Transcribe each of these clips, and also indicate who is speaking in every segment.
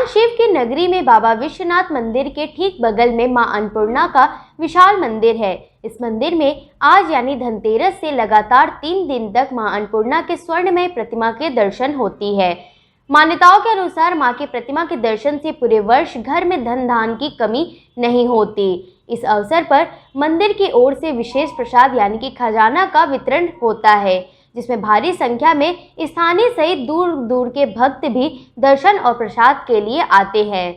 Speaker 1: भगवान शिव की नगरी में बाबा विश्वनाथ मंदिर के ठीक बगल में मां अन्नपूर्णा का विशाल मंदिर है। इस मंदिर में आज यानी धनतेरस से लगातार 3 दिन तक मां अन्नपूर्णा के स्वर्णमय प्रतिमा के दर्शन होती है। मान्यताओं के अनुसार मां की प्रतिमा के दर्शन से पूरे वर्ष घर में धन धान की कमी नहीं होती। इस अवसर पर मंदिर की ओर से विशेष प्रसाद यानी कि खजाना का वितरण होता है, जिसमें भारी संख्या में स्थानीय सहित दूर दूर के भक्त भी दर्शन और प्रसाद के लिए आते हैं।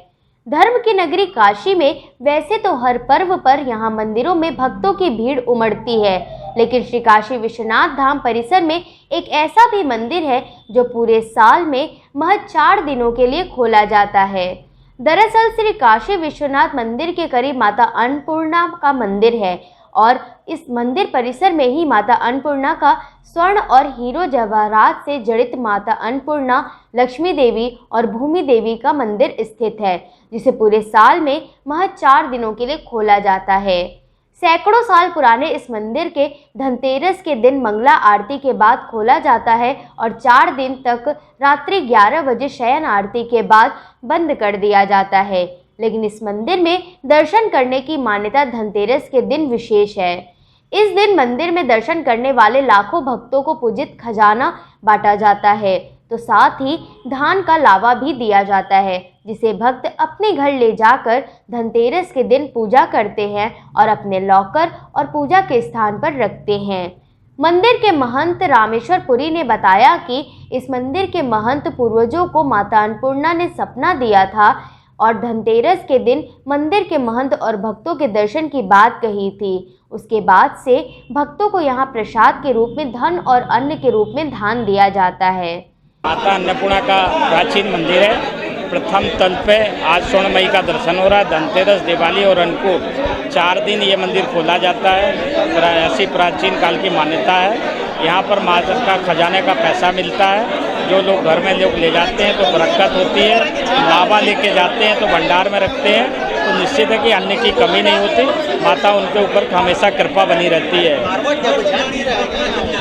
Speaker 1: धर्म की नगरी काशी में वैसे तो हर पर्व पर यहाँ मंदिरों में भक्तों की भीड़ उमड़ती है, लेकिन श्री काशी विश्वनाथ धाम परिसर में एक ऐसा भी मंदिर है जो पूरे साल में महज 4 दिनों के लिए खोला जाता है। दरअसल श्री काशी विश्वनाथ मंदिर के करीब माता अन्नपूर्णा का मंदिर है और इस मंदिर परिसर में ही माता अन्नपूर्णा का स्वर्ण और हीरो जवाहरात से जड़ित माता अन्नपूर्णा, लक्ष्मी देवी और भूमि देवी का मंदिर स्थित है, जिसे पूरे साल में महज 4 दिनों के लिए खोला जाता है। सैकड़ों साल पुराने इस मंदिर के धनतेरस के दिन मंगला आरती के बाद खोला जाता है और 4 दिन तक रात्रि 11 बजे शयन आरती के बाद बंद कर दिया जाता है। लेकिन इस मंदिर में दर्शन करने की मान्यता धनतेरस के दिन विशेष है। इस दिन मंदिर में दर्शन करने वाले लाखों भक्तों को पूजित खजाना बांटा जाता है, तो साथ ही धान का लावा भी दिया जाता है, जिसे भक्त अपने घर ले जाकर धनतेरस के दिन पूजा करते हैं और अपने लॉकर और पूजा के स्थान पर रखते हैं। मंदिर के महंत रामेश्वर पुरी ने बताया कि इस मंदिर के महंत पूर्वजों को माता अन्नपूर्णा ने सपना दिया था और धनतेरस के दिन मंदिर के महंत और भक्तों के दर्शन की बात कही थी। उसके बाद से भक्तों को यहाँ प्रसाद के रूप में धन और अन्न के रूप में दान दिया जाता है।
Speaker 2: माता अन्नपूर्णा का प्राचीन मंदिर है। प्रथम तल पे आज स्वर्णमयी का दर्शन हो रहा है। धनतेरस, दिवाली और अन्नकूट 4 दिन ये मंदिर खोला जाता है। ऐसी प्राचीन काल की मान्यता है। यहाँ पर माता का खजाने का पैसा मिलता है, जो लोग घर में लोग ले जाते हैं तो बरकत होती है। लावा लेके जाते हैं तो भंडार में रखते हैं, तो निश्चित है कि अन्न की कमी नहीं होती। माता उनके ऊपर हमेशा कृपा बनी रहती है।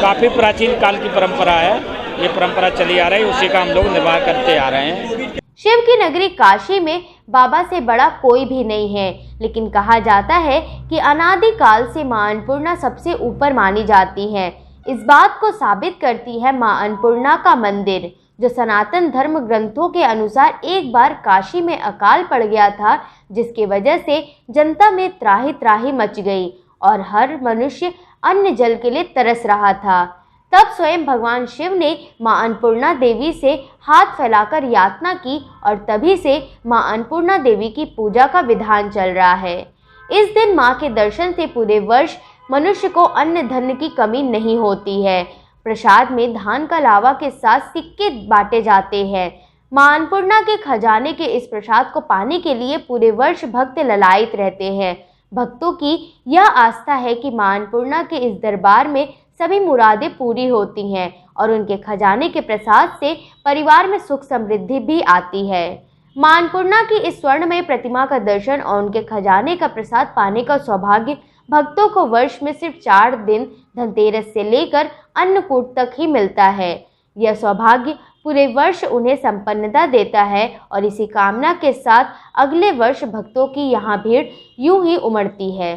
Speaker 2: काफ़ी प्राचीन काल की परंपरा है, ये परंपरा चली आ रही है, उसी का हम लोग निर्वाह करते आ रहे हैं।
Speaker 1: शिव की नगरी काशी में बाबा से बड़ा कोई भी नहीं है, लेकिन कहा जाता है कि अनादि काल से मां अन्नपूर्णा सबसे ऊपर मानी जाती है। इस बात को साबित करती है मां अन्नपूर्णा का मंदिर, जो सनातन धर्म ग्रंथों के अनुसार एक बार काशी में अकाल पड़ गया था, जिसकी वजह से जनता में त्राही त्राही मच गई और हर मनुष्य अन्न जल के लिए तरस रहा था। तब स्वयं भगवान शिव ने मां अन्नपूर्णा देवी से हाथ फैलाकर यातना की और तभी से मां अन्नपूर्णा देवी की पूजा का विधान चल रहा है। इस दिन मां के दर्शन से पूरे वर्ष मनुष्य को अन्न धन की कमी नहीं होती है। प्रसाद में धान का लावा के साथ सिक्के बांटे जाते हैं। मां अन्नपूर्णा के खजाने के इस प्रसाद को पाने के लिए पूरे वर्ष भक्त ललायित रहते हैं। भक्तों की यह आस्था है कि मां अन्नपूर्णा के इस दरबार में सभी मुरादें पूरी होती हैं और उनके खजाने के प्रसाद से परिवार में सुख समृद्धि भी आती है। मां अन्नपूर्णा की इस स्वर्णमय प्रतिमा का दर्शन और उनके खजाने का प्रसाद पाने का सौभाग्य भक्तों को वर्ष में सिर्फ 4 दिन धनतेरस से लेकर अन्नकूट तक ही मिलता है। यह सौभाग्य पूरे वर्ष उन्हें संपन्नता देता है और इसी कामना के साथ अगले वर्ष भक्तों की यहाँ भीड़ यूं ही उमड़ती है।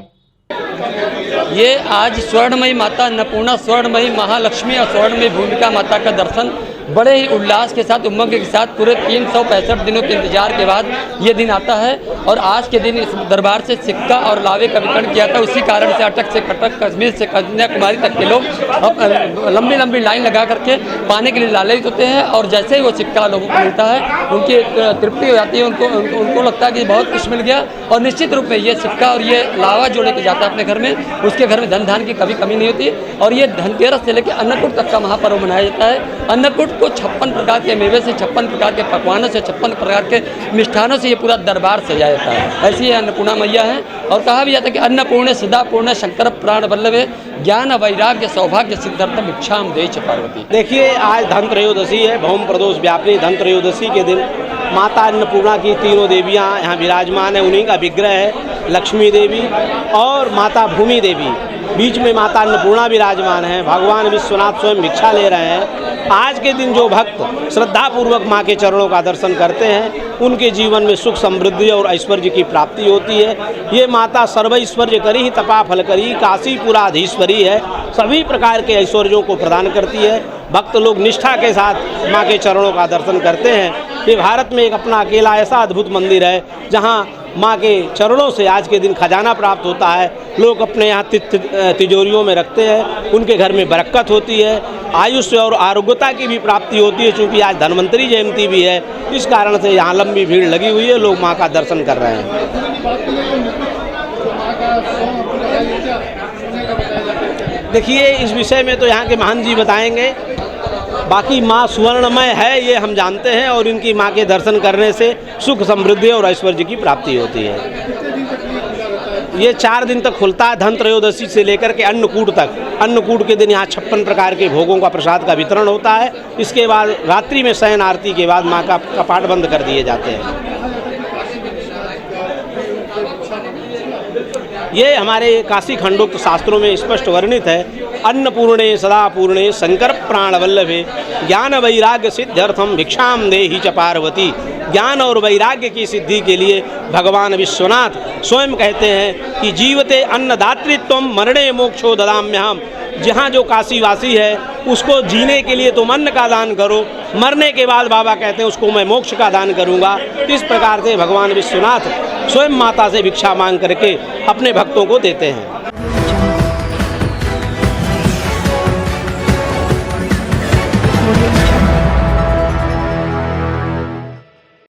Speaker 3: ये आज स्वर्णमयी माता अन्नपूर्णा, स्वर्णमयी महालक्ष्मी और स्वर्णमयी भूमिका माता का दर्शन बड़े ही उल्लास के साथ, उमंग के साथ पूरे 365 दिनों के इंतजार के बाद ये दिन आता है। और आज के दिन इस दरबार से सिक्का और लावे का वितरण किया था। उसी कारण से अटक से कटक, कश्मीर से कन्याकुमारी तक के लोग अब लंबी लंबी लाइन लगा करके पाने के लिए लालयित होते हैं और जैसे ही वो सिक्का लोगों को मिलता है उनकी तृप्ति हो जाती है। उनको लगता है कि बहुत कुछ मिल गया और निश्चित रूप में ये सिक्का और ये लावा जोड़े के जाता है अपने घर में, उसके घर में धन धान की कभी कमी नहीं होती। और ये धनतेरस से लेकर अन्नकूट तक का महापर्व मनाया जाता है। अन्नकूट को 56 प्रकार के मेवे से, 56 प्रकार के पकवानों से, 56 प्रकार के मिष्ठानों से ये पूरा दरबार सजाया जाता है। ऐसी अन्नपूर्णा मैया है और कहा भी जाता है कि अन्नपूर्णे सदा पूर्ण शंकर प्राण वल्लभे ज्ञान वैराग्य सौभाग्य सिद्धार्थम इच्छाम देच पार्वती।
Speaker 4: देखिए, आज धन त्रयोदशी है, भौम प्रदोष व्यापिनी धन त्रयोदशी के दिन माता अन्नपूर्णा की तीनों देवियाँ यहाँ विराजमान है। उन्हीं का विग्रह है लक्ष्मी देवी और माता भूमि देवी, बीच में माता अन्नपूर्णा विराजमान है। भगवान विश्वनाथ स्वयं भिक्षा ले रहे हैं। आज के दिन जो भक्त श्रद्धापूर्वक माँ के चरणों का दर्शन करते हैं उनके जीवन में सुख समृद्धि और ऐश्वर्य की प्राप्ति होती है। ये माता सर्वैश्वर्य करी तपा फल करी काशीपुराधीश्वरी है, सभी प्रकार के ऐश्वर्यों को प्रदान करती है। भक्त लोग निष्ठा के साथ माँ के चरणों का दर्शन करते हैं। ये भारत में एक अपना अकेला ऐसा अद्भुत मंदिर है जहाँ माँ के चरणों से आज के दिन खजाना प्राप्त होता है। लोग अपने यहाँ तिजोरियों में रखते हैं, उनके घर में बरकत होती है, आयुष्य और आरोग्यता की भी प्राप्ति होती है। चूँकि आज धन्वंतरी जयंती भी है, इस कारण से यहाँ लंबी भीड़ लगी हुई है, लोग माँ का दर्शन कर रहे हैं। देखिए, इस विषय में तो यहाँ के महान जी बताएंगे। बाकी माँ सुवर्णमय है ये हम जानते हैं, और इनकी माँ के दर्शन करने से सुख समृद्धि और ऐश्वर्य की प्राप्ति होती है। ये 4 दिन तक खुलता है, धन त्रयोदशी से लेकर के अन्नकूट तक। अन्नकूट के दिन यहाँ 56 प्रकार के भोगों का प्रसाद का वितरण होता है। इसके बाद रात्रि में शयन आरती के बाद माँ का कपाट बंद कर दिए जाते हैं। ये हमारे काशी खंडोक्त शास्त्रों में स्पष्ट वर्णित है। अन्नपूर्णे सदा पूर्णे शंकर प्राण वल्लभे ज्ञान वैराग्य सिद्ध्यर्थम भिक्षाम देहि च पार्वती। ज्ञान और वैराग्य की सिद्धि के लिए भगवान विश्वनाथ स्वयं कहते हैं कि जीवते अन्नदातृत्व मरणे मोक्षो ददाम्यहम। जहाँ जो काशीवासी है उसको जीने के लिए तुम अन्न का दान करो, मरने के बाद बाबा कहते हैं उसको मैं मोक्ष का दान करूँगा। इस प्रकार से भगवान विश्वनाथ स्वयं माता से भिक्षा मांग करके अपने भक्तों को देते हैं।